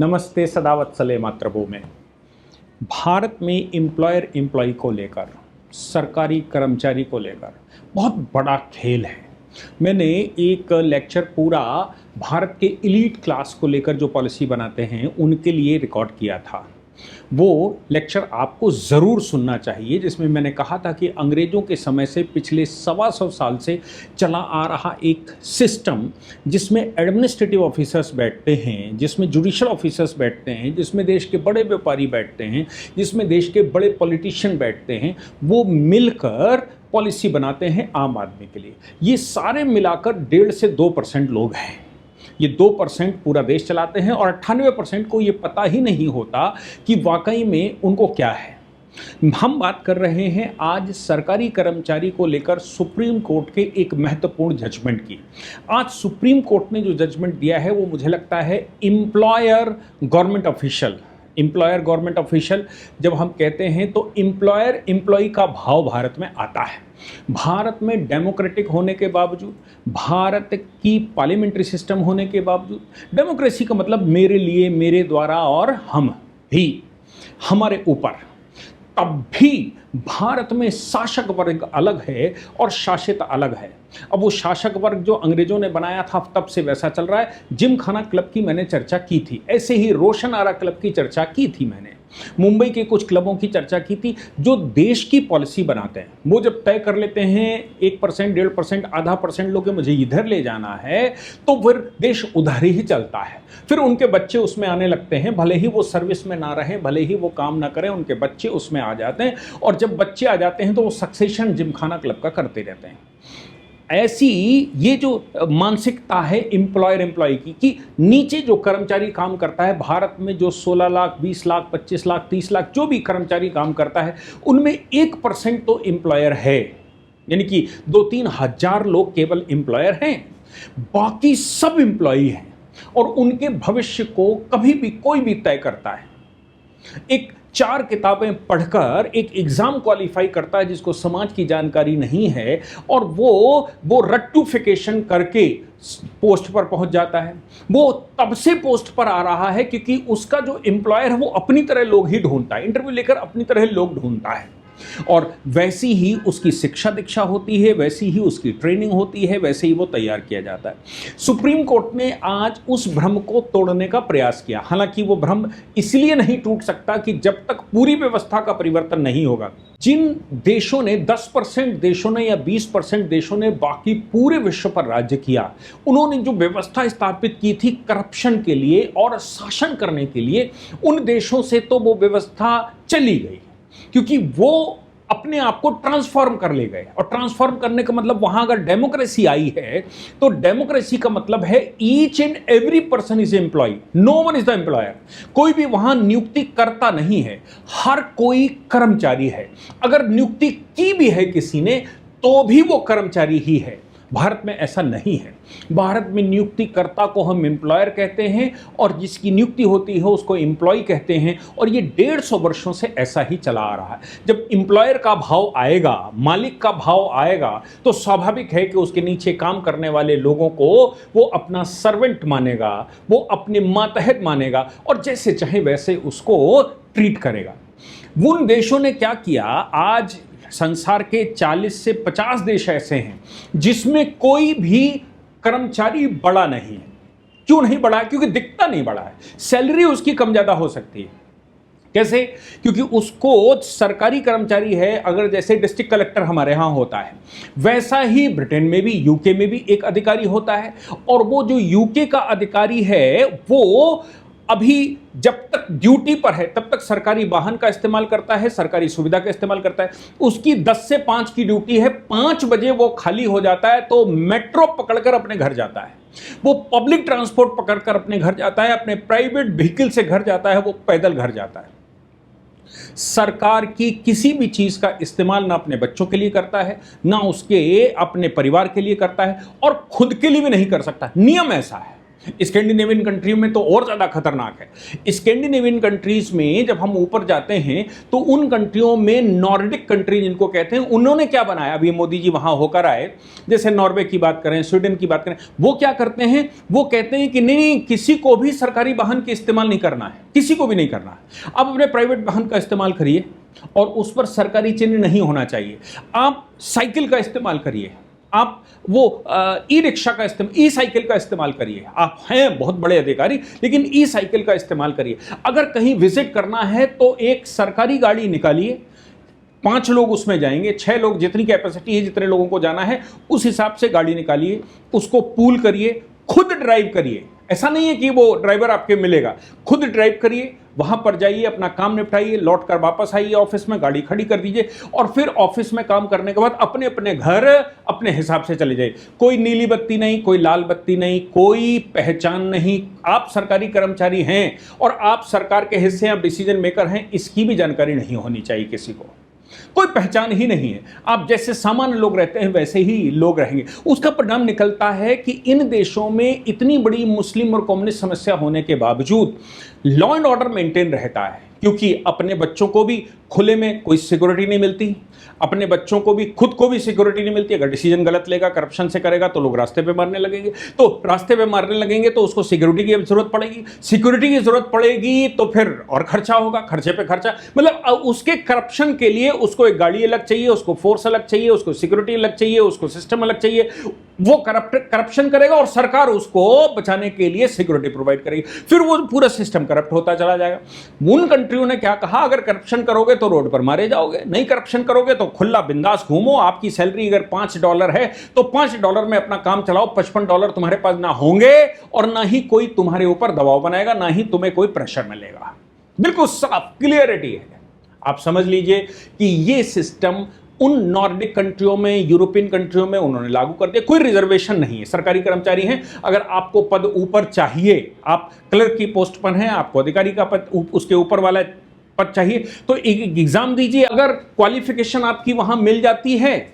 नमस्ते सदावत्सले मातृभूमि। भारत में एम्प्लॉयर एम्प्लॉय को लेकर, सरकारी कर्मचारी को लेकर बहुत बड़ा खेल है। मैंने एक लेक्चर पूरा भारत के एलीट क्लास को लेकर जो पॉलिसी बनाते हैं उनके लिए रिकॉर्ड किया था। वो लेक्चर आपको ज़रूर सुनना चाहिए, जिसमें मैंने कहा था कि अंग्रेज़ों के समय से पिछले 125 साल से चला आ रहा एक सिस्टम, जिसमें एडमिनिस्ट्रेटिव ऑफिसर्स बैठते हैं, जिसमें जुडिशल ऑफिसर्स बैठते हैं, जिसमें देश के बड़े व्यापारी बैठते हैं, जिसमें देश के बड़े पॉलिटिशियन बैठते हैं, वो मिलकर पॉलिसी बनाते हैं आम आदमी के लिए। ये सारे मिलाकर 1.5 से 2% लोग हैं। ये 2% पूरा देश चलाते हैं और 98% को ये पता ही नहीं होता कि वाकई में उनको क्या है। हम बात कर रहे हैं आज सरकारी कर्मचारी को लेकर सुप्रीम कोर्ट के एक महत्वपूर्ण जजमेंट की। आज सुप्रीम कोर्ट ने जो जजमेंट दिया है वो मुझे लगता है employer government official, employer government official जब हम कहते हैं तो एम्प्लॉयर एम्प्लॉय का भाव भारत में आता है। भारत में डेमोक्रेटिक होने के बावजूद, भारत की पार्लियामेंट्री सिस्टम होने के बावजूद, डेमोक्रेसी का मतलब मेरे लिए, मेरे द्वारा और हम भी, हमारे ऊपर, तब भी भारत में शासक वर्ग अलग है और शासित अलग है। अब वो शासक वर्ग जो अंग्रेजों ने बनाया था तब से वैसा चल रहा है। जिमखाना क्लब की मैंने चर्चा की थी, ऐसे ही रोशन आरा क्लब की चर्चा की थी, मैंने मुंबई के कुछ क्लबों की चर्चा की थी जो देश की पॉलिसी बनाते हैं। वो जब तय कर लेते हैं 1%, 1.5%, आधा % लोग मुझे इधर ले जाना है, तो फिर देश उधर ही चलता है। फिर उनके बच्चे उसमें आने लगते हैं, भले ही वो सर्विस में ना रहें, भले ही वो काम ना करें, उनके बच्चे उसमें आ जाते हैं। और जब बच्चे आ जाते हैं तो वो सक्सेशन जिमखाना क्लब का करते रहते हैं। ऐसी ये जो मानसिकता है एम्प्लॉयर एम्प्लॉय की, कि नीचे जो कर्मचारी काम करता है, भारत में जो 16 लाख, 20 लाख, 25 लाख, 30 लाख जो भी कर्मचारी काम करता है, उनमें 1% तो एम्प्लॉयर है। यानी कि 2-3 हज़ार लोग केवल एम्प्लॉयर हैं, बाकी सब एम्प्लॉई हैं और उनके भविष्य को कभी भी कोई भी तय करता है। एक 4 किताबें पढ़कर एक एग्जाम क्वालिफाई करता है जिसको समाज की जानकारी नहीं है, और वो रट्टूफिकेशन करके पोस्ट पर पहुंच जाता है। वो तब से पोस्ट पर आ रहा है क्योंकि उसका जो एम्प्लॉयर है वो अपनी तरह लोग ही ढूंढता है, इंटरव्यू लेकर अपनी तरह लोग ढूंढता है, और वैसी ही उसकी शिक्षा दीक्षा होती है, वैसी ही उसकी ट्रेनिंग होती है, वैसे ही वो तैयार किया जाता है। सुप्रीम कोर्ट ने आज उस भ्रम को तोड़ने का प्रयास किया। हालांकि वो भ्रम इसलिए नहीं टूट सकता कि जब तक पूरी व्यवस्था का परिवर्तन नहीं होगा। जिन देशों ने 10% देशों ने या 20% देशों ने बाकी पूरे विश्व पर राज्य किया, उन्होंने जो व्यवस्था स्थापित की थी करप्शन के लिए और शासन करने के लिए, उन देशों से तो वो व्यवस्था चली गई क्योंकि वो अपने आप को ट्रांसफॉर्म कर ले गए। और ट्रांसफॉर्म करने का मतलब, वहां अगर डेमोक्रेसी आई है तो डेमोक्रेसी का मतलब है each and every person is employ, no one is the employer. कोई भी वहां नियुक्ति करता नहीं है, हर कोई कर्मचारी है। अगर नियुक्ति की भी है किसी ने तो भी वो कर्मचारी ही है। भारत में ऐसा नहीं है। भारत में नियुक्तिकर्ता को हम एम्प्लॉयर कहते हैं और जिसकी नियुक्ति होती है उसको एम्प्लॉय कहते हैं, और ये 150 वर्षों से ऐसा ही चला आ रहा है। जब एम्प्लॉयर का भाव आएगा, मालिक का भाव आएगा, तो स्वाभाविक है कि उसके नीचे काम करने वाले लोगों को वो अपना सर्वेंट मानेगा, वो अपने मातहत मानेगा और जैसे चाहे वैसे उसको ट्रीट करेगा। उन देशों ने क्या किया, आज संसार के 40 से 50 देश ऐसे हैं जिसमें कोई भी कर्मचारी बड़ा नहीं है। क्यों नहीं बड़ा है? क्योंकि दिखता नहीं बड़ा है। सैलरी उसकी कम ज्यादा हो सकती है। कैसे? क्योंकि उसको सरकारी कर्मचारी है, अगर जैसे डिस्ट्रिक्ट कलेक्टर हमारे यहाँ होता है, वैसा ही ब्रिटेन में भी, यूके में भी एक अधिकारी होता है, और वो जो यूके का अधिकारी है वो अभी जब तक ड्यूटी पर है तब तक सरकारी वाहन का इस्तेमाल करता है, सरकारी सुविधा का इस्तेमाल करता है। उसकी 10 से 5 की ड्यूटी है, 5 बजे वो खाली हो जाता है तो मेट्रो पकड़कर अपने घर जाता है, वो पब्लिक ट्रांसपोर्ट पकड़कर अपने घर जाता है, अपने प्राइवेट व्हीकल से घर जाता है, वो पैदल घर जाता है। सरकार की किसी भी चीज का इस्तेमाल ना अपने बच्चों के लिए करता है, ना उसके अपने परिवार के लिए करता है, और खुद के लिए भी नहीं कर सकता। नियम ऐसा है। स्कैंडिनेवियन कंट्री में तो और ज़्यादा खतरनाक है। स्कैंडिनेवियन कंट्रीज में जब हम ऊपर जाते हैं तो उन कंट्रियों में नॉर्डिक कंट्री जिनको कहते हैं, उन्होंने क्या बनाया, अभी मोदी जी वहां होकर आए, जैसे नॉर्वे की बात करें, स्वीडन की बात करें, वो क्या करते हैं, वो कहते हैं कि नहीं, किसी को भी सरकारी वाहन के इस्तेमाल नहीं करना है, किसी को भी नहीं करना है। आप अपने प्राइवेट वाहन का इस्तेमाल करिए और उस पर सरकारी चिन्ह नहीं होना चाहिए। आप साइकिल का इस्तेमाल करिए, आप वो ई रिक्शा का इस्तेमाल, ई साइकिल का इस्तेमाल करिए। आप हैं बहुत बड़े अधिकारी, लेकिन ई साइकिल का इस्तेमाल करिए। अगर कहीं विजिट करना है तो एक सरकारी गाड़ी निकालिए, 5 लोग उसमें जाएंगे, 6 लोग, जितनी कैपेसिटी है, जितने लोगों को जाना है उस हिसाब से गाड़ी निकालिए, उसको पूल करिए, खुद ड्राइव करिए। ऐसा नहीं है कि वो ड्राइवर आपके मिलेगा, खुद ड्राइव करिए, वहां पर जाइए, अपना काम निपटाइए, लौट कर वापस आइए ऑफिस में, गाड़ी खड़ी कर दीजिए और फिर ऑफिस में काम करने के बाद अपने अपने घर अपने हिसाब से चले जाइए। कोई नीली बत्ती नहीं, कोई लाल बत्ती नहीं, कोई पहचान नहीं। आप सरकारी कर्मचारी हैं और आप सरकार के हिस्से, आप डिसीजन मेकर हैं, इसकी भी जानकारी नहीं होनी चाहिए किसी को। कोई पहचान ही नहीं है। आप जैसे सामान्य लोग रहते हैं वैसे ही लोग रहेंगे। उसका परिणाम निकलता है कि इन देशों में इतनी बड़ी मुस्लिम और कम्युनिस्ट समस्या होने के बावजूद लॉ एंड ऑर्डर मेंटेन रहता है, क्योंकि अपने बच्चों को भी खुले में कोई सिक्योरिटी नहीं मिलती, अपने बच्चों को भी, खुद को भी सिक्योरिटी नहीं मिलती। अगर डिसीजन गलत लेगा, करप्शन से करेगा, तो लोग रास्ते पे मारने लगेंगे, तो रास्ते पे मारने लगेंगे तो उसको सिक्योरिटी की जरूरत पड़ेगी, सिक्योरिटी की जरूरत पड़ेगी तो फिर और खर्चा होगा, खर्चे पे खर्चा। मतलब उसके करप्शन के लिए उसको एक गाड़ी अलग चाहिए, उसको फोर्स अलग चाहिए, उसको सिक्योरिटी अलग चाहिए, उसको सिस्टम अलग चाहिए। वो करप्शन करेगा और सरकार उसको बचाने के लिए सिक्योरिटी प्रोवाइड करेगी, फिर वो पूरा सिस्टम करप्ट होता चला जाएगा। उन कंट्रियों ने क्या कहा, अगर करप्शन करोगे तो रोड पर मारे जाओगे, नहीं करप्शन करोगे तो खुला बिंदास घूमो। आपकी सैलरी अगर $5 है तो $5 में अपना काम चलाओ, $55 तुम्हारे पास ना होंगे और ना ही कोई तुम्हारे ऊपर दबाव बनाएगा, ना ही तुम्हें कोई प्रेशर मिलेगा। बिल्कुल साफ क्लियरिटी है। आप समझ लीजिए कि ये सिस्टम उन नॉर्डिक कंट्रियों में, यूरोपियन कंट्रियों में उन्होंने लागू कर दिया। कोई रिजर्वेशन नहीं है, सरकारी कर्मचारी हैं, अगर आपको पद ऊपर चाहिए, आप क्लर्क की पोस्ट पर हैं, आपको अधिकारी का पद उसके ऊपर वाला पद चाहिए तो एक एग्जाम दीजिए। अगर क्वालिफिकेशन आपकी वहां मिल जाती है,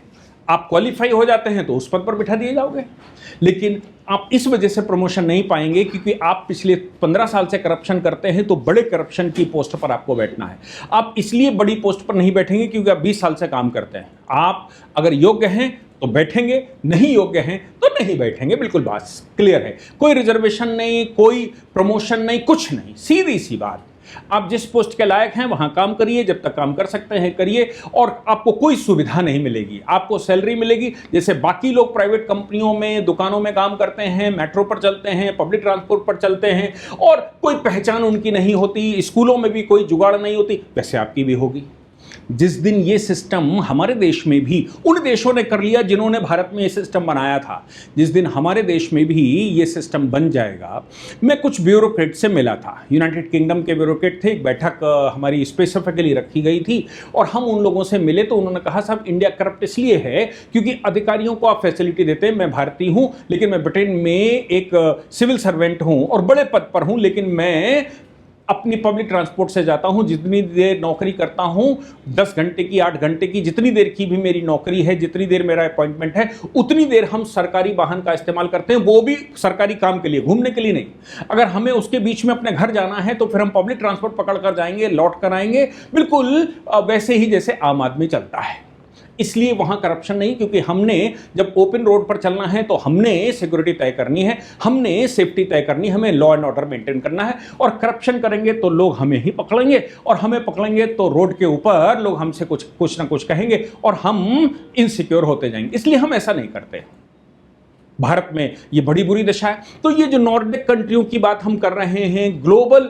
आप क्वालिफाई हो जाते हैं तो उस पद पर बिठा दिए जाओगे। लेकिन आप इस वजह से प्रमोशन नहीं पाएंगे क्योंकि आप पिछले 15 साल से करप्शन करते हैं, तो बड़े करप्शन की पोस्ट पर आपको बैठना है। आप इसलिए बड़ी पोस्ट पर नहीं बैठेंगे क्योंकि आप 20 साल से काम करते हैं। आप अगर योग्य हैं तो बैठेंगे, नहीं योग्य हैं तो नहीं बैठेंगे। बिल्कुल बात क्लियर है। कोई रिजर्वेशन नहीं, कोई प्रमोशन नहीं, कुछ नहीं, सीधी सी बात। आप जिस पोस्ट के लायक हैं वहां काम करिए, जब तक काम कर सकते हैं करिए, और आपको कोई सुविधा नहीं मिलेगी। आपको सैलरी मिलेगी जैसे बाकी लोग प्राइवेट कंपनियों में, दुकानों में काम करते हैं, मेट्रो पर चलते हैं, पब्लिक ट्रांसपोर्ट पर चलते हैं और कोई पहचान उनकी नहीं होती, स्कूलों में भी कोई जुगाड़ नहीं होती, वैसे आपकी भी होगी। जिस दिन ये सिस्टम हमारे देश में भी, उन देशों ने कर लिया जिन्होंने भारत में ये सिस्टम बनाया था, जिस दिन हमारे देश में भी ये सिस्टम बन जाएगा। मैं कुछ ब्यूरोक्रेट से मिला था, यूनाइटेड किंगडम के ब्यूरोक्रेट थे, एक बैठक हमारी स्पेसिफिकली रखी गई थी और हम उन लोगों से मिले तो उन्होंने कहा साहब इंडिया करप्ट इसलिए है क्योंकि अधिकारियों को आप फैसिलिटी देते हैं। मैं भारतीय हूँ लेकिन मैं ब्रिटेन में एक सिविल सर्वेंट हूँ और बड़े पद पर हूँ, लेकिन मैं अपनी पब्लिक ट्रांसपोर्ट से जाता हूं, जितनी देर नौकरी करता हूं, 10 घंटे की, 8 घंटे की, जितनी देर की भी मेरी नौकरी है, जितनी देर मेरा अपॉइंटमेंट है, उतनी देर हम सरकारी वाहन का इस्तेमाल करते हैं, वो भी सरकारी काम के लिए, घूमने के लिए नहीं। अगर हमें उसके बीच में अपने घर जाना है तो फिर हम पब्लिक ट्रांसपोर्ट पकड़ कर जाएंगे, लौट कर आएंगे, बिल्कुल वैसे ही जैसे आम आदमी चलता है। इसलिए वहां करप्शन नहीं, क्योंकि हमने जब ओपन रोड पर चलना है तो हमने सिक्योरिटी तय करनी है, हमने सेफ्टी तय करनी है, हमें लॉ एंड ऑर्डर मेंटेन करना है। और करप्शन करेंगे तो लोग हमें ही पकड़ेंगे और हमें पकड़ेंगे तो रोड के ऊपर लोग हमसे कुछ ना कुछ कहेंगे और हम इनसिक्योर होते जाएंगे। इसलिए हम ऐसा नहीं करते। भारत में ये बड़ी बुरी दशा है। तो ये जो नॉर्डिक कंट्रियों की बात हम कर रहे हैं, ग्लोबल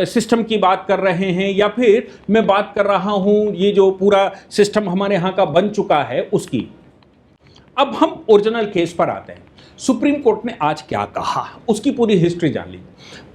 सिस्टम की बात कर रहे हैं, या फिर मैं बात कर रहा हूं ये जो पूरा सिस्टम हमारे यहां का बन चुका है उसकी। अब हम ओरिजिनल केस पर आते हैं। सुप्रीम कोर्ट ने आज क्या कहा उसकी पूरी हिस्ट्री जान ली।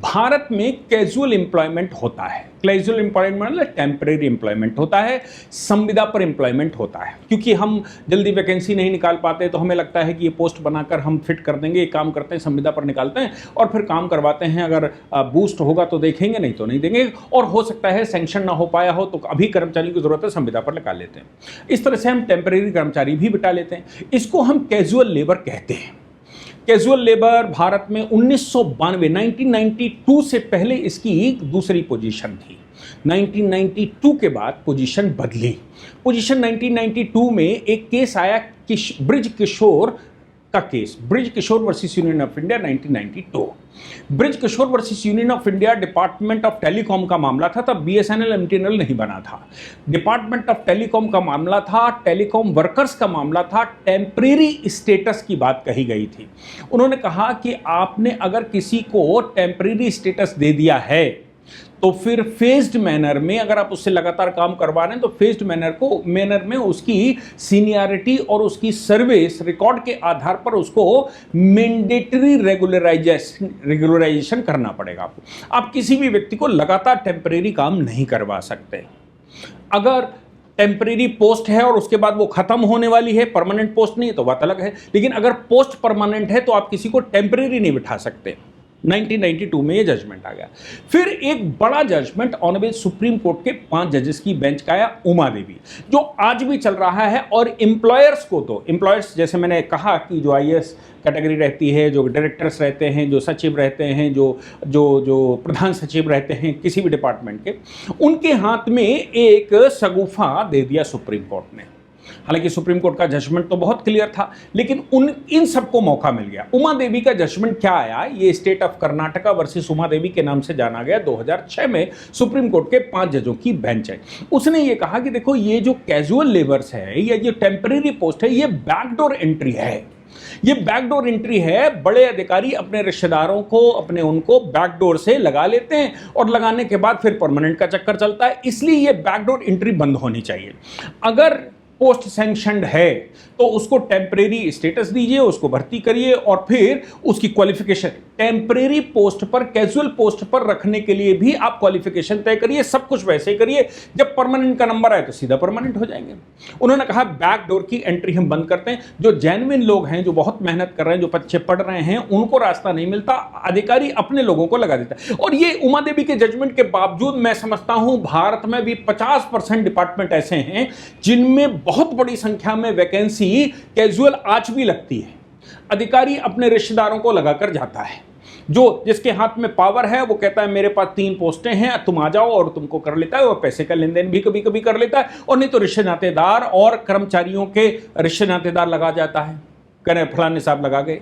भारत में कैजुअल एम्प्लॉयमेंट होता है। कैजुअल एम्प्लॉयमेंट मतलब टेम्परेरी एम्प्लॉयमेंट होता है, संविदा पर एम्प्लॉयमेंट होता है। क्योंकि हम जल्दी वैकेंसी नहीं निकाल पाते तो हमें लगता है कि ये पोस्ट बनाकर हम फिट कर देंगे, एक काम करते हैं संविदा पर निकालते हैं और फिर काम करवाते हैं। अगर बूस्ट होगा तो देखेंगे, नहीं तो नहीं देंगे, और हो सकता है सैंक्शन ना हो पाया हो तो अभी कर्मचारी की जरूरत है, संविदा पर निकाल लेते हैं। इस तरह से हम टेम्परेरी कर्मचारी भी बिठा लेते हैं। इसको हम कैजुअल लेबर कहते हैं। कैजुअल लेबर भारत में 1992 से पहले इसकी दूसरी पोजीशन थी। 1992 के बाद पोजीशन बदली। पोजीशन 1992 में एक केस आया ब्रिज किशोर का केस, Brij Kishore versus union of India 1992। Brij Kishore versus union of India department of telecom का मामला था, तब बीएसएनएल एमटीएनएल नहीं बना था। डिपार्टमेंट ऑफ टेलीकॉम का मामला था, टेलीकॉम वर्कर्स का मामला था, टेम्परेरी स्टेटस की बात कही गई थी। उन्होंने कहा कि आपने अगर किसी को टेम्परेरी स्टेटस दे दिया है तो फिर फेज्ड मैनर में अगर आप उससे लगातार काम करवा रहे हैं तो फेज्ड मैनर में उसकी सीनियरिटी और उसकी सर्विस रिकॉर्ड के आधार पर उसको मैंडेटरी रेगुलराइजेशन करना पड़ेगा। आपको आप किसी भी व्यक्ति को लगातार टेम्परेरी काम नहीं करवा सकते। अगर टेम्परेरी पोस्ट है और उसके बाद वो खत्म होने वाली है, परमानेंट पोस्ट नहीं है, तो बात अलग है। लेकिन अगर पोस्ट परमानेंट है तो आप किसी को टेम्परेरी नहीं बिठा सकते। 1992 में ये जजमेंट आ गया। फिर एक बड़ा जजमेंट ऑनरेबल सुप्रीम कोर्ट के 5 जजेस की बेंच का आया, उमा देवी, जो आज भी चल रहा है। और एम्प्लॉयर्स को तो एम्प्लॉयर्स जैसे मैंने कहा कि जो आईएएस कैटेगरी रहती है, जो डायरेक्टर्स रहते हैं, जो सचिव रहते हैं, जो प्रधान सचिव रहते हैं किसी भी डिपार्टमेंट के, उनके हाथ में एक शगुफा दे दिया सुप्रीम कोर्ट ने। हालांकि सुप्रीम कोर्ट का जजमेंट तो बहुत क्लियर था, लेकिन इन सबको मौका मिल गया। उमा देवी का जजमेंट क्या आया, ये state of Karnataka versus Uma Devi के नाम से जाना गया। 2006 में सुप्रीम कोर्ट के 5 जजों की बेंच है। उसने ये कहा कि देखो, ये जो कैजुअल लेबर्स है या ये टेम्परेरी पोस्ट है, ये बैकडोर एंट्री है। ये बैकडोर एंट्री है। बड़े अधिकारी अपने रिश्तेदारों को, उनको बैकडोर से लगा लेते हैं और लगाने के बाद फिर परमानेंट का चक्कर चलता है। इसलिए ये बैकडोर एंट्री बंद होनी चाहिए। अगर पोस्ट सैंक्शनड है तो उसको टेम्परेरी स्टेटस दीजिए, उसको भर्ती करिए और फिर उसकी क्वालिफिकेशन टेम्परेरी पोस्ट पर, कैजुअल पोस्ट पर रखने के लिए भी आप क्वालिफिकेशन तय करिए। सब कुछ वैसे ही करिए। जब परमानेंट का नंबर आए तो सीधा परमानेंट हो जाएंगे। उन्होंने कहा बैकडोर की एंट्री हम बंद करते हैं। जो जेन्युइन लोग हैं, जो बहुत मेहनत कर रहे हैं, जो बच्चे पढ़ रहे हैं, उनको रास्ता नहीं मिलता, अधिकारी अपने लोगों को लगा देता है। और ये उमा देवी के जजमेंट के बावजूद मैं समझता हूं भारत में भी 50% डिपार्टमेंट ऐसे हैं जिनमें बहुत बड़ी संख्या में वैकेंसी कैजुअल आज भी लगती है। अधिकारी अपने रिश्तेदारों को लगाकर जाता है। जिसके हाथ में पावर है वो कहता है मेरे पास 3 पोस्टें हैं, तुम आ जाओ, और तुमको कर लेता है। और पैसे का लेन देन भी कभी कभी कर लेता है, और नहीं तो रिश्ते नातेदार और कर्मचारियों के रिश्ते नातेदार लगा जाता है। कहने फलाने साहब लगा गए।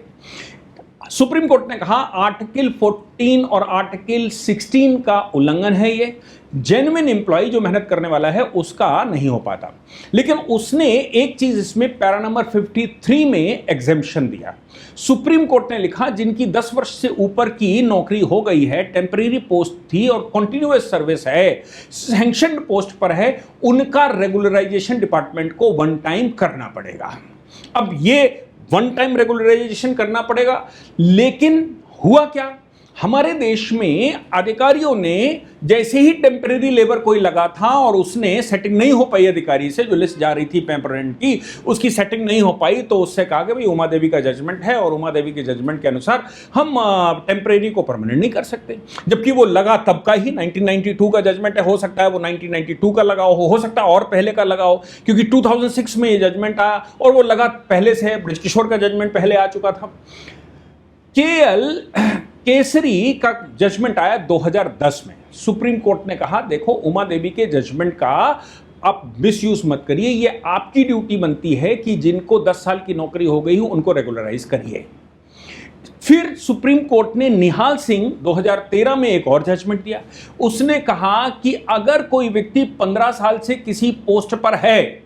सुप्रीम कोर्ट ने कहा आर्टिकल 14 और आर्टिकल 16 का उल्लंघन है। ये जेन्युइन एम्प्लॉय जो मेहनत करने वाला है उसका नहीं हो पाता। लेकिन उसने एक चीज इसमें पैरा नंबर 53 में एग्जेम्पशन दिया। सुप्रीम कोर्ट ने लिखा जिनकी 10 वर्ष से ऊपर की नौकरी हो गई है, टेम्परेरी पोस्ट थी और कॉन्टिन्यूअस सर्विस है, सैंक्शनड पोस्ट पर है, उनका रेगुलराइजेशन डिपार्टमेंट को 1 टाइम करना पड़ेगा। अब ये 1 टाइम रेगुलराइजेशन करना पड़ेगा। लेकिन हुआ क्या, हमारे देश में अधिकारियों ने जैसे ही टेम्परेरी लेबर कोई लगा था और उसने सेटिंग नहीं हो पाई अधिकारी से, जो लिस्ट जा रही थी परमानेंट की, उसकी सेटिंग नहीं हो पाई, तो उससे कहा कि भाई उमा देवी का जजमेंट है और उमा देवी के जजमेंट के अनुसार हम टेम्परेरी को परमानेंट नहीं कर सकते। जबकि वो लगा तब का ही 1992 का जजमेंट है। हो सकता है वो 1992 का लगा हो सकता है और पहले का लगा हो, क्योंकि 2006 में ये जजमेंट आया और वो लगा पहले से है। ब्रिज किशोर का जजमेंट पहले आ चुका था। केसरी का जजमेंट आया 2010 में। सुप्रीम कोर्ट ने कहा देखो, उमा देवी के जजमेंट का आप मिसयूज मत करिए। ये आपकी ड्यूटी बनती है कि जिनको 10 साल की नौकरी हो गई हो उनको रेगुलराइज करिए। फिर सुप्रीम कोर्ट ने निहाल सिंह 2013 में एक और जजमेंट दिया। उसने कहा कि अगर कोई व्यक्ति 15 साल से किसी पोस्ट पर है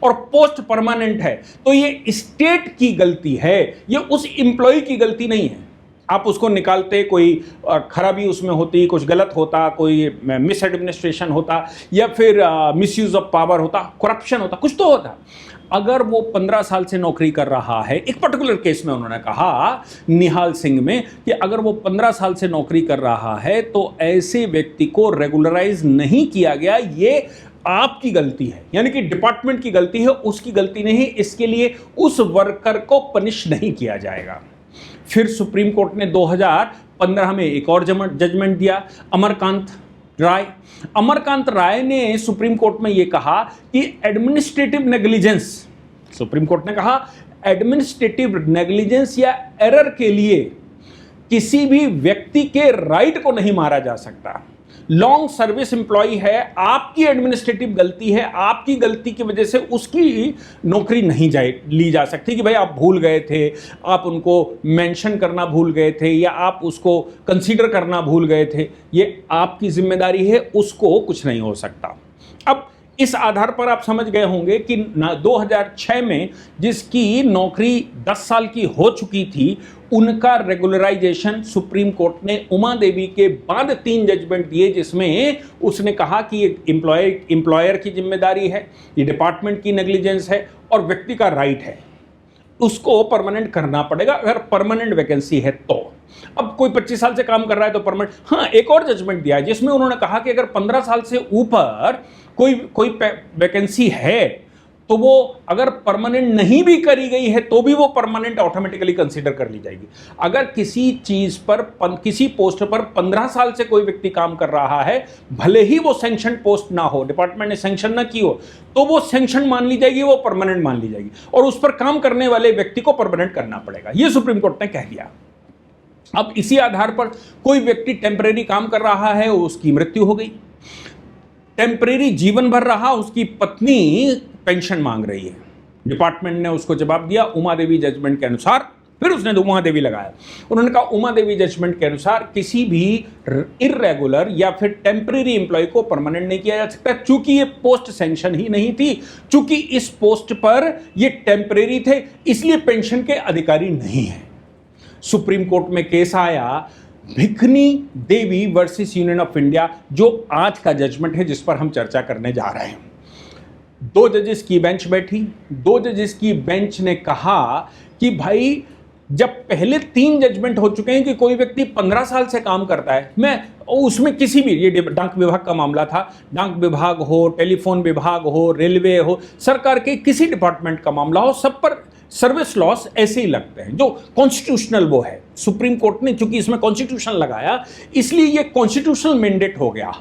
और पोस्ट परमानेंट है तो ये स्टेट की गलती है, ये उस एम्प्लॉय की गलती नहीं है। आप उसको निकालते, कोई खराबी उसमें होती, कुछ गलत होता, कोई मिस एडमिनिस्ट्रेशन होता, या फिर मिसयूज ऑफ पावर होता, करप्शन होता, कुछ तो होता। अगर वो 15 साल से नौकरी कर रहा है, एक पर्टिकुलर केस में उन्होंने कहा निहाल सिंह में कि अगर वो 15 साल से नौकरी कर रहा है तो ऐसे व्यक्ति को रेगुलराइज नहीं किया गया, ये आपकी गलती है, यानी कि डिपार्टमेंट की गलती है, उसकी गलती नहीं। इसके लिए उस वर्कर को पनिश नहीं किया जाएगा। फिर सुप्रीम कोर्ट ने 2015 में एक और जजमेंट दिया, अमरकांत राय ने सुप्रीम कोर्ट में यह कहा कि एडमिनिस्ट्रेटिव नेग्लिजेंस, सुप्रीम कोर्ट ने कहा एडमिनिस्ट्रेटिव नेग्लिजेंस या एरर के लिए किसी भी व्यक्ति के राइट को नहीं मारा जा सकता। लॉन्ग सर्विस एम्प्लॉय है, आपकी एडमिनिस्ट्रेटिव गलती है, आपकी गलती की वजह से उसकी नौकरी नहीं ली जा सकती कि भाई आप भूल गए थे, आप उनको मेंशन करना भूल गए थे या आप उसको कंसीडर करना भूल गए थे, ये आपकी जिम्मेदारी है, उसको कुछ नहीं हो सकता। अब इस आधार पर आप समझ गए होंगे कि 2006 में जिसकी नौकरी 10 साल की हो चुकी थी, उनका रेगुलराइजेशन सुप्रीम कोर्ट ने उमा देवी के बाद 3 जजमेंट दिए, जिसमें उसने कहा कि ये एम्प्लॉयर की जिम्मेदारी है, ये डिपार्टमेंट की नेग्लिजेंस है और व्यक्ति का राइट है, उसको परमानेंट करना पड़ेगा अगर परमानेंट वैकेंसी है तो। अब कोई 25 साल से काम कर रहा है तो परमानेंट। हाँ, एक और जजमेंट दिया जिसमें उन्होंने कहा कि अगर 15 साल से ऊपर कोई वैकेंसी है तो वो अगर परमानेंट नहीं भी करी गई है तो भी वो परमानेंट ऑटोमेटिकली कंसीडर कर ली जाएगी। अगर किसी चीज पर किसी पोस्ट पर 15 साल से कोई व्यक्ति काम कर रहा है, भले ही वो सैंक्शन पोस्ट ना हो, डिपार्टमेंट ने सैंक्शन ना की हो, तो वो सैंक्शन मान ली जाएगी, वो परमानेंट मान ली जाएगी और उस पर काम करने वाले व्यक्ति को परमानेंट करना पड़ेगा। ये सुप्रीम कोर्ट ने कह दिया। अब इसी आधार पर कोई व्यक्ति टेम्परेरी काम कर रहा है, उसकी मृत्यु हो गई, टेम्परेरी जीवन भर रहा, उसकी पत्नी पेंशन मांग रही है, डिपार्टमेंट ने उसको जवाब दिया उमा देवी जजमेंट के अनुसार, फिर उसने उमा देवी लगाया, उन्होंने कहा उमा देवी जजमेंट के अनुसार किसी भी इर्रेगुलर या फिर टेम्परेरी एम्प्लॉय को परमानेंट नहीं किया जा सकता, चूंकि ये पोस्ट सैंक्शन ही नहीं थी, चूंकि इस पोस्ट पर ये टेम्परेरी थे, इसलिए पेंशन के अधिकारी नहीं है। सुप्रीम कोर्ट में केस आया भिकनी देवी वर्सेस यूनियन ऑफ इंडिया, जो आज का जजमेंट है जिस पर हम चर्चा करने जा रहे हैं। 2 जजेस की बेंच बैठी, 2 जजेस की बेंच ने कहा कि भाई जब पहले 3 जजमेंट हो चुके हैं कि कोई व्यक्ति 15 साल से काम करता है, मैं उसमें किसी भी, ये डाक विभाग का मामला था, डाक विभाग हो, टेलीफोन विभाग हो, रेलवे हो, सरकार के किसी डिपार्टमेंट का मामला हो, सब पर सर्विस लॉस ऐसे ही लगते हैं, जो कॉन्स्टिट्यूशनल वो है। सुप्रीम कोर्ट ने चूंकि इसमें कॉन्स्टिट्यूशन लगाया, इसलिए ये कॉन्स्टिट्यूशनल मैंडेट हो गया।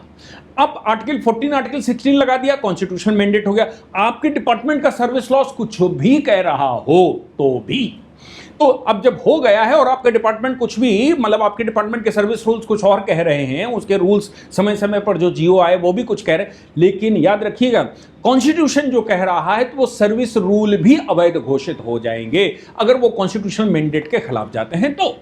अब आर्टिकल 14 आर्टिकल 16 लगा दिया, कॉन्स्टिट्यूशन मैंडेट हो गया। आपके डिपार्टमेंट का सर्विस लॉस कुछ भी कह रहा हो तो भी, तो अब जब हो गया है और आपके डिपार्टमेंट कुछ भी, मतलब आपके डिपार्टमेंट के सर्विस रूल्स कुछ और कह रहे हैं, उसके रूल्स समय समय पर जो जीओ आए वो भी कुछ कह रहे हैं, लेकिन याद रखिएगा कॉन्स्टिट्यूशन जो कह रहा है तो वो सर्विस रूल भी अवैध घोषित हो जाएंगे अगर वो कॉन्स्टिट्यूशनल मैंडेट के खिलाफ जाते हैं। तो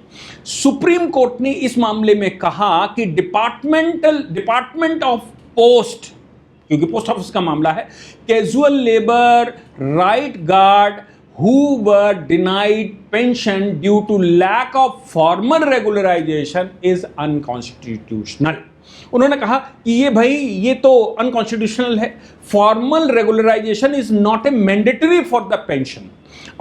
सुप्रीम कोर्ट ने इस मामले में कहा कि डिपार्टमेंट ऑफ पोस्ट, क्योंकि पोस्ट ऑफिस का मामला है, casual labour, right guard who were denied pension due to lack of formal regularization is unconstitutional। उन्होंने कहा कि ये भाई ये तो अनकॉन्स्टिट्यूशनल है, formal regularisation is not a mandatory for the pension.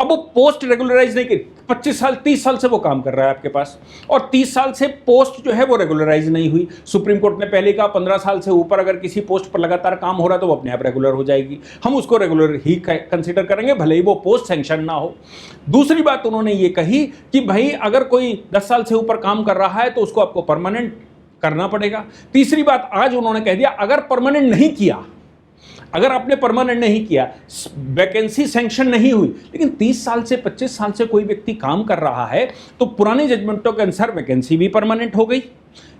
अब वो पोस्ट रेगुलराइज नहीं की, 25 साल 30 साल से वो काम कर रहा है आपके पास, और 30 साल से पोस्ट जो है वो रेगुलराइज नहीं हुई। सुप्रीम कोर्ट ने पहले कहा 15 साल से ऊपर अगर किसी पोस्ट पर लगातार काम हो रहा है तो वो अपने आप रेगुलर हो जाएगी, हम उसको रेगुलर ही कंसीडर करेंगे, भले ही वो पोस्ट सैंक्शन ना हो। दूसरी बात उन्होंने ये कही कि भाई अगर कोई 10 साल से ऊपर काम कर रहा है तो उसको आपको परमानेंट करना पड़ेगा। तीसरी बात आज उन्होंने कह दिया अगर परमानेंट नहीं किया, अगर आपने परमानेंट नहीं किया, वैकेंसी सैंक्शन नहीं हुई, लेकिन 30 साल से 25 साल से कोई व्यक्ति काम कर रहा है तो पुराने जजमेंटों के अनुसार वैकेंसी भी परमानेंट हो गई,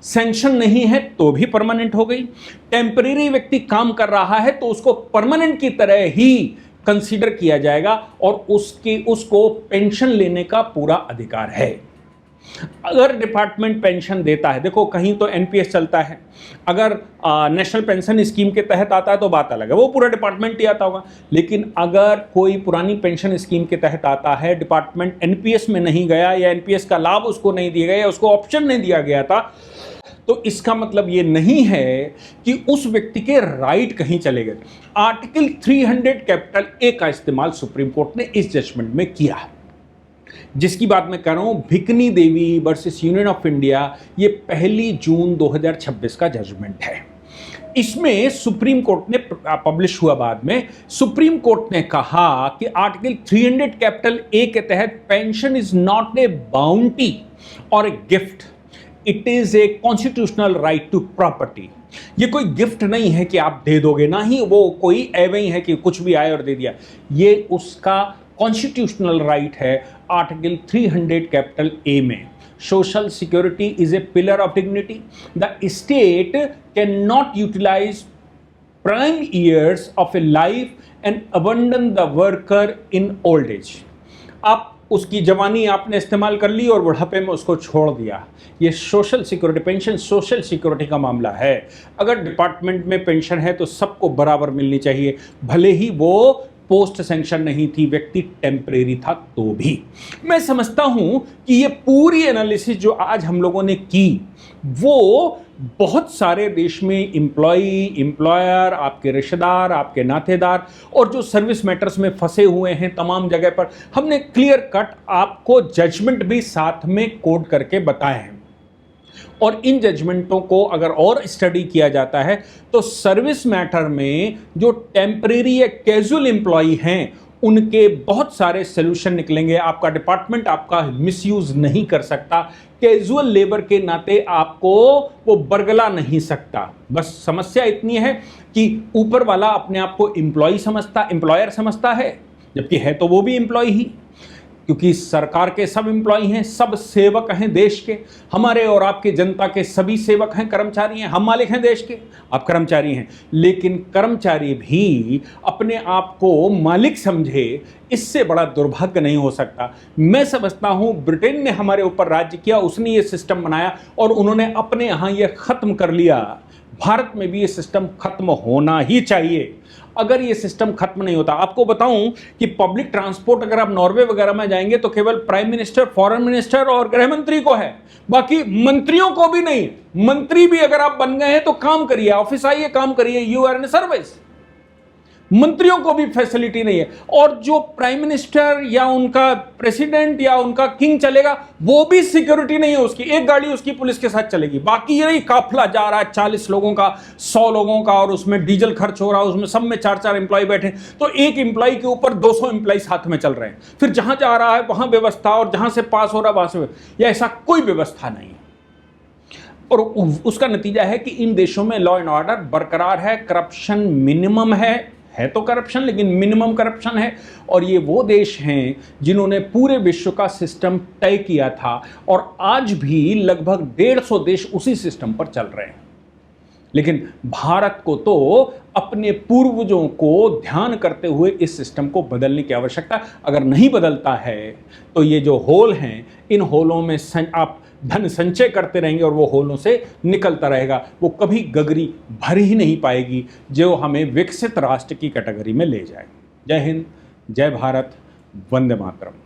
सैंक्शन नहीं है तो भी परमानेंट हो गई, टेम्परेरी व्यक्ति काम कर रहा है तो उसको परमानेंट की तरह ही कंसीडर किया जाएगा और उसको पेंशन लेने का पूरा अधिकार है। अगर डिपार्टमेंट पेंशन देता है, देखो कहीं तो एनपीएस चलता है, अगर नेशनल पेंशन स्कीम के तहत आता है तो बात अलग है, वो पूरा डिपार्टमेंट ही आता होगा, लेकिन अगर कोई पुरानी पेंशन स्कीम के तहत आता है, डिपार्टमेंट एनपीएस में नहीं गया या एनपीएस का लाभ उसको नहीं दिया गया या उसको ऑप्शन नहीं दिया गया था, तो इसका मतलब ये नहीं है कि उस व्यक्ति के राइट कहीं चले गए। आर्टिकल 300 कैपिटल ए का इस्तेमाल सुप्रीम कोर्ट ने इस जजमेंट में किया है, जिसकी बात मैं कर रहा हूं, भिकनी देवी वर्सेस यूनियन ऑफ इंडिया, ये 1 जून 2026 का जजमेंट है। इसमें सुप्रीम कोर्ट ने पब्लिश हुआ बाद में, सुप्रीम कोर्ट ने कहा कि आर्टिकल 300 कैपिटल ए के तहत pension is not a bounty और a gift, it is a constitutional right to property. ये कोई गिफ्ट नहीं है कि आप दे दोगे, ना ही वो कोई एवं है कि कुछ भी आए और दे दिया, ये उसका कॉन्स्टिट्यूशनल राइट है आर्टिकल 300 कैपिटल ए में, social security is a pillar of dignity. The state can not utilise prime years of a life and abandon the worker in old age. आप उसकी जवानी आपने इस्तेमाल कर ली और बुढ़ापे में उसको छोड़ दिया। ये social security, pension social security का मामला है। अगर डिपार्टमेंट में पेंशन है तो सबको बराबर मिलनी चाहिए, भले ही वो पोस्ट सेंक्शन नहीं थी, व्यक्ति टेम्परेरी था तो भी। मैं समझता हूं कि ये पूरी एनालिसिस जो आज हम लोगों ने की वो बहुत सारे देश में एम्प्लॉई, एम्प्लॉयर, आपके रिश्तेदार, आपके नातेदार और जो सर्विस मैटर्स में फंसे हुए हैं तमाम जगह पर, हमने क्लियर कट आपको जजमेंट भी साथ में कोड करके बताए हैं। और इन जजमेंटों को अगर और स्टडी किया जाता है तो सर्विस मैटर में जो टेम्परेरी या कैजुअल एम्प्लॉई हैं उनके बहुत सारे सॉल्यूशन निकलेंगे। आपका डिपार्टमेंट आपका मिसयूज नहीं कर सकता, कैजुअल लेबर के नाते आपको वो बरगला नहीं सकता। बस समस्या इतनी है कि ऊपर वाला अपने आप को एम्प्लॉय समझता, एम्प्लॉयर समझता है, जबकि है तो वो भी एम्प्लॉय ही, क्योंकि सरकार के सब एम्प्लॉय हैं, सब सेवक हैं देश के। हमारे और आपके जनता के सभी सेवक हैं, कर्मचारी हैं। हम मालिक हैं देश के, आप कर्मचारी हैं। लेकिन कर्मचारी भी अपने आप को मालिक समझे, इससे बड़ा दुर्भाग्य नहीं हो सकता। मैं समझता हूं ब्रिटेन ने हमारे ऊपर राज्य किया, उसने ये सिस्टम बनाया और उन्होंने अपने यहाँ ये खत्म कर लिया। भारत में भी ये सिस्टम खत्म होना ही चाहिए। अगर ये सिस्टम खत्म नहीं होता, आपको बताऊं कि पब्लिक ट्रांसपोर्ट अगर आप नॉर्वे वगैरह में जाएंगे तो केवल प्राइम मिनिस्टर, फॉरेन मिनिस्टर और गृह मंत्री को है, बाकी मंत्रियों को भी नहीं। मंत्री भी अगर आप बन गए हैं तो काम करिए, ऑफिस आइए, काम करिए, यू आर इन सर्विस। मंत्रियों को भी फैसिलिटी नहीं है। और जो प्राइम मिनिस्टर या उनका प्रेसिडेंट या उनका किंग चलेगा वो भी सिक्योरिटी नहीं है उसकी, एक गाड़ी उसकी पुलिस के साथ चलेगी, बाकी ये नहीं काफिला जा रहा है 40 लोगों का, 100 लोगों का, और उसमें डीजल खर्च हो रहा है, उसमें सब में 4-4 एम्प्लॉय बैठे, तो एक एम्प्लॉय के ऊपर 200 एम्प्लॉय साथ में चल रहे हैं। फिर जहां जा रहा है वहां व्यवस्था, और जहां से पास हो रहा है वहां से, या ऐसा कोई व्यवस्था नहीं है। और उसका नतीजा है कि इन देशों में लॉ एंड ऑर्डर बरकरार है, करप्शन मिनिमम है तो करप्शन, लेकिन मिनिमम करप्शन है। और ये वो देश हैं जिन्होंने पूरे विश्व का सिस्टम तय किया था, और आज भी लगभग 150 देश उसी सिस्टम पर चल रहे हैं। लेकिन भारत को तो अपने पूर्वजों को ध्यान करते हुए इस सिस्टम को बदलने की आवश्यकता। अगर नहीं बदलता है तो ये जो होल हैं, इन होलों में आप धन संचय करते रहेंगे और वो होलों से निकलता रहेगा, वो कभी गगरी भर ही नहीं पाएगी जो हमें विकसित राष्ट्र की कैटेगरी में ले जाए। जय हिंद, जय भारत, वंदे मातरम।